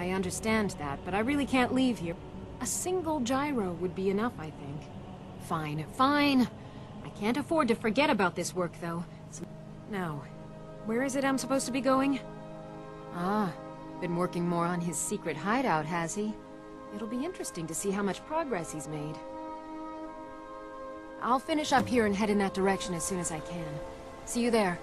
I understand that, but I really can't leave here. A single gyro would be enough, I think. Fine, fine. I can't afford to forget about this work, though. Now, where is it I'm supposed to be going? Ah, been working more on his secret hideout, has he? It'll be interesting to see how much progress he's made. I'll finish up here and head in that direction as soon as I can. See you there.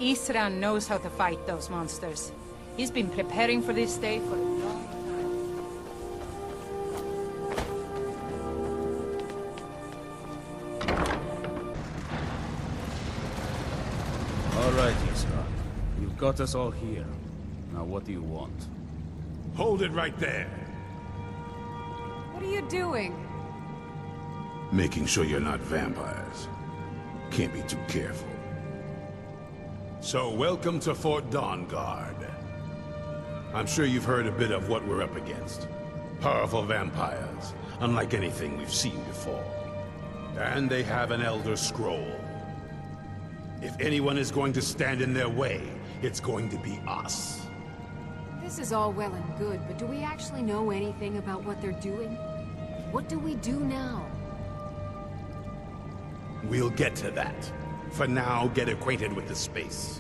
Isran knows how to fight those monsters. He's been preparing for this day for a long time. All right, Isran. You've got us all here. Now what do you want? Hold it right there. What are you doing? Making sure you're not vampires. Can't be too careful. So, welcome to Fort Dawnguard. I'm sure you've heard a bit of what we're up against. Powerful vampires, unlike anything we've seen before. And they have an Elder Scroll. If anyone is going to stand in their way, it's going to be us. This is all well and good, but do we actually know anything about what they're doing? What do we do now? We'll get to that. For now, get acquainted with the space.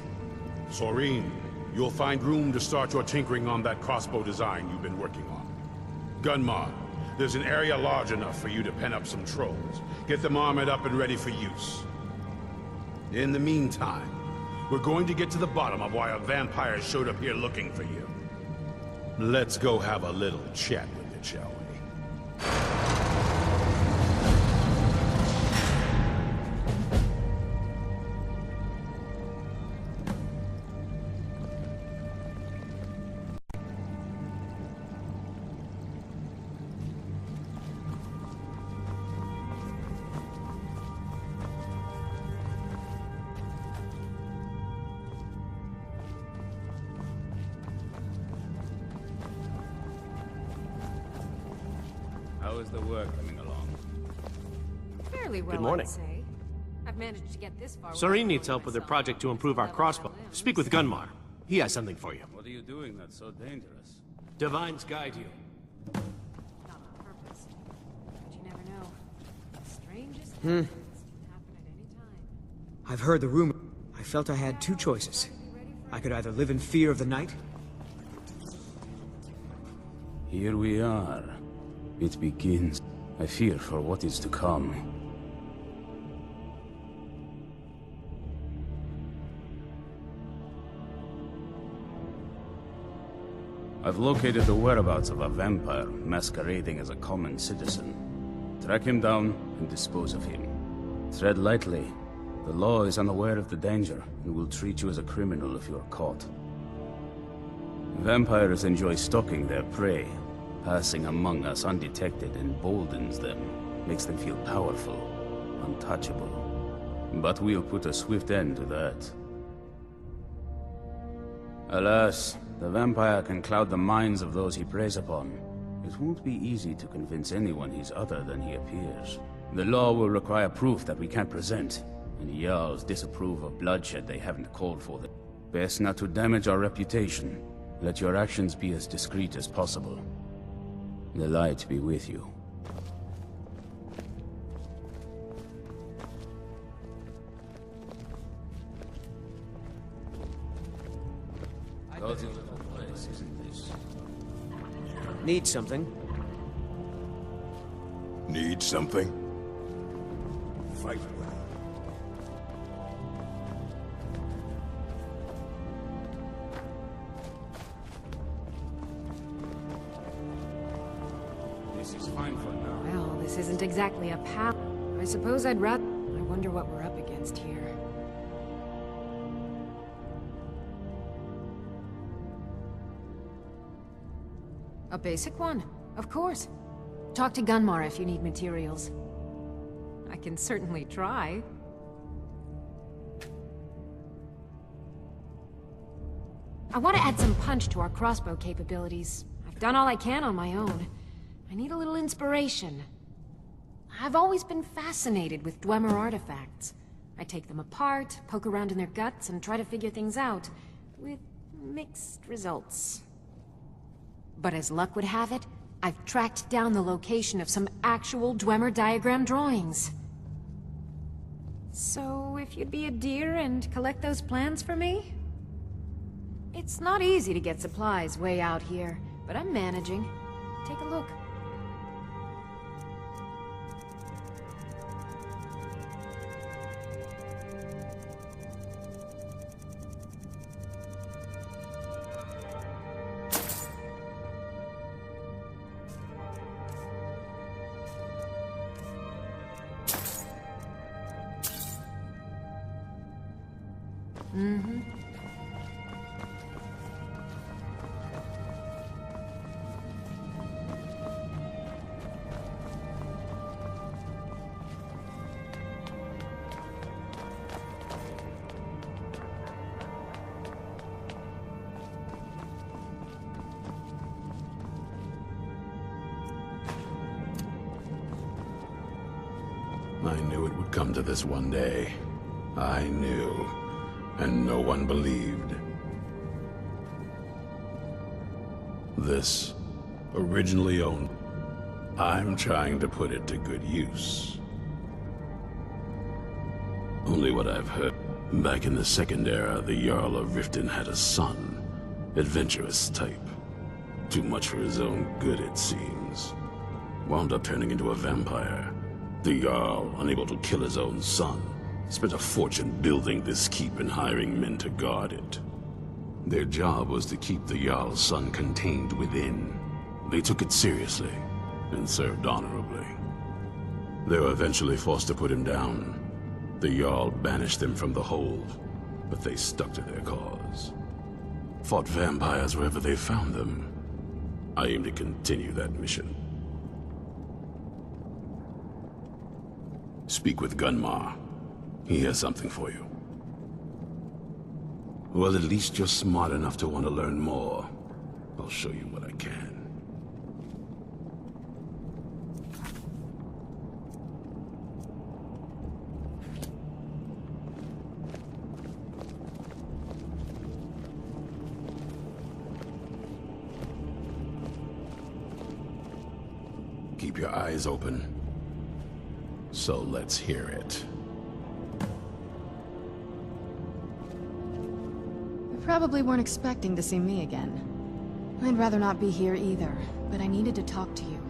Soreen, you'll find room to start your tinkering on that crossbow design you've been working on. Gunmar, there's an area large enough for you to pen up some trolls. Get them armored up and ready for use. In the meantime, we're going to get to the bottom of why a vampire showed up here looking for you. Let's go have a little chat with it, shall we? How is the work coming along? Fairly well, Good morning. I'd say. I've managed to get this far. Soreen needs help with her project to improve our crossbow. Speak with Gunmar. He has something for you. What are you doing that's so dangerous? Divines guide you. Not on purpose. But you never know. The strangest things can happen at any time. I've heard the rumor. I felt I had two choices. I could either live in fear of the night. Here we are. It begins. I fear for what is to come. I've located the whereabouts of a vampire masquerading as a common citizen. Track him down and dispose of him. Tread lightly. The law is unaware of the danger and will treat you as a criminal if you are caught. Vampires enjoy stalking their prey. Passing among us undetected emboldens them, makes them feel powerful, untouchable. But we'll put a swift end to that. Alas, the vampire can cloud the minds of those he preys upon, It won't be easy to convince anyone he's other than he appears. The law will require proof that we can't present, and the Jarls disapprove of bloodshed they haven't called for. Best not to damage our reputation. Let your actions be as discreet as possible. The light be with you. Cozy little place, isn't this? Need something? Need something? Fight with it. This is fine for now. Well, this isn't exactly a pal. I suppose I'd rather... I wonder what we're up against here. A basic one, of course. Talk to Gunmar if you need materials. I can certainly try. I want to add some punch to our crossbow capabilities. I've done all I can on my own. I need a little inspiration. I've always been fascinated with Dwemer artifacts. I take them apart, poke around in their guts, and try to figure things out, with mixed results. But as luck would have it, I've tracked down the location of some actual Dwemer diagram drawings. So, if you'd be a dear and collect those plans for me? It's not easy to get supplies way out here, but I'm managing. Take a look. I knew it would come to this one day. I knew. And no one believed. This, originally owned, I'm trying to put it to good use. Only what I've heard. Back in the Second Era, the Jarl of Riften had a son. Adventurous type. Too much for his own good, it seems. Wound up turning into a vampire. The Jarl, unable to kill his own son, spent a fortune building this keep and hiring men to guard it. Their job was to keep the Jarl's son contained within. They took it seriously, and served honorably. They were eventually forced to put him down. The Jarl banished them from the hold, but they stuck to their cause. Fought vampires wherever they found them. I aim to continue that mission. Speak with Gunmar. He has something for you. Well, at least you're smart enough to want to learn more. I'll show you what I can. Keep your eyes open. So let's hear it. You probably weren't expecting to see me again. I'd rather not be here either, but I needed to talk to you.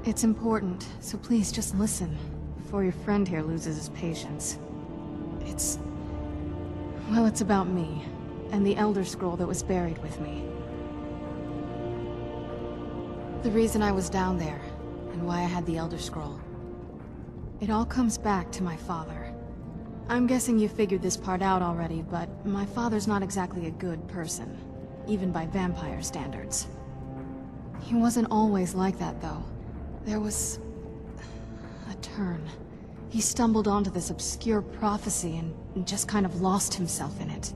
It's important, so please just listen, before your friend here loses his patience. Well, it's about me, and the Elder Scroll that was buried with me. The reason I was down there, and why I had the Elder Scroll. It all comes back to my father. I'm guessing you figured this part out already, but my father's not exactly a good person, even by vampire standards. He wasn't always like that, though. There was a turn. He stumbled onto this obscure prophecy and just kind of lost himself in it.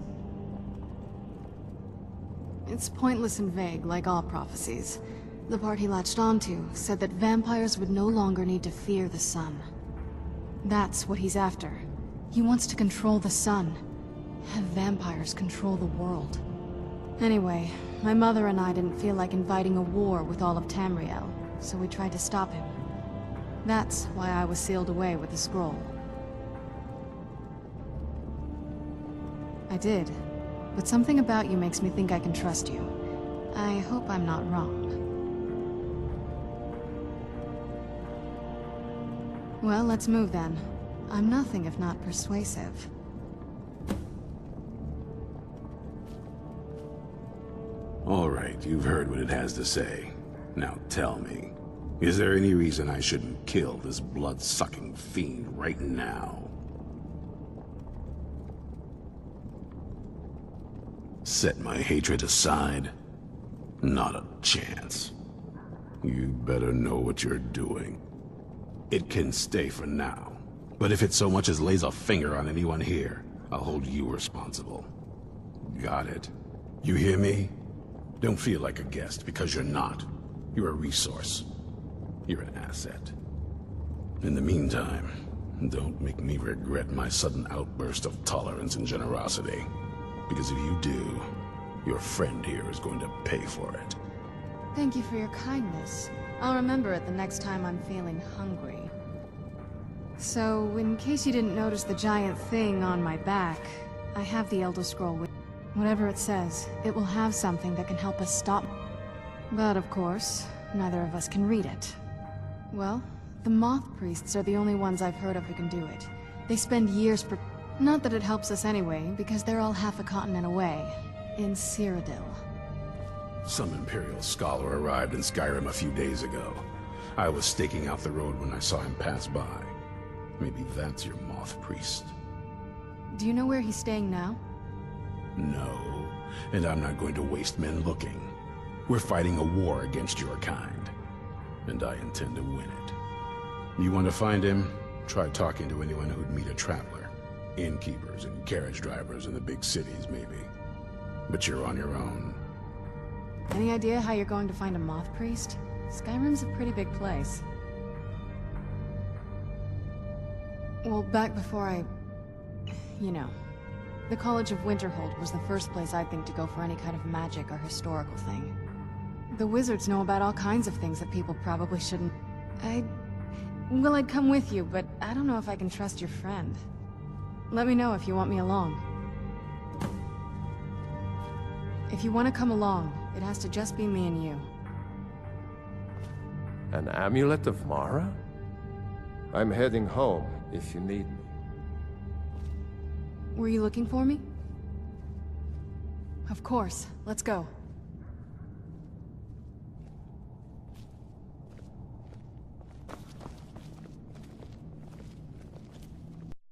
It's pointless and vague, like all prophecies, The part he latched onto said that vampires would no longer need to fear the sun. That's what he's after. He wants to control the sun. Have vampires control the world. Anyway, my mother and I didn't feel like inviting a war with all of Tamriel, so we tried to stop him. That's why I was sealed away with the scroll. I did, but something about you makes me think I can trust you. I hope I'm not wrong. Well, let's move then. I'm nothing if not persuasive. All right, you've heard what it has to say. Now tell me, is there any reason I shouldn't kill this blood-sucking fiend right now? Set my hatred aside? Not a chance. You better know what you're doing. It can stay for now, but if it so much as lays a finger on anyone here, I'll hold you responsible. Got it? You hear me? Don't feel like a guest, because you're not. You're a resource. You're an asset. In the meantime, don't make me regret my sudden outburst of tolerance and generosity. Because if you do, your friend here is going to pay for it. Thank you for your kindness. I'll remember it the next time I'm feeling hungry. So, in case you didn't notice the giant thing on my back, I have the Elder Scroll with whatever it says, it will have something that can help us stop. But of course, neither of us can read it. Well, the Moth Priests are the only ones I've heard of who can do it. They spend years Not that it helps us anyway, because they're all half a continent away. In Cyrodiil. Some Imperial scholar arrived in Skyrim a few days ago. I was staking out the road when I saw him pass by. Maybe that's your Moth Priest. Do you know where he's staying now? No, and I'm not going to waste men looking. We're fighting a war against your kind, and I intend to win it. You want to find him? Try talking to anyone who'd meet a traveler. Innkeepers and carriage drivers in the big cities, maybe. But you're on your own. Any idea how you're going to find a Moth Priest? Skyrim's a pretty big place. Well, back before you know. The College of Winterhold was the first place I'd think to go for any kind of magic or historical thing. The wizards know about all kinds of things that people probably shouldn't. Well, I'd come with you, but I don't know if I can trust your friend. Let me know if you want me along. If you want to come along, it has to just be me and you. An amulet of Mara? I'm heading home, if you need me. Were you looking for me? Of course. Let's go.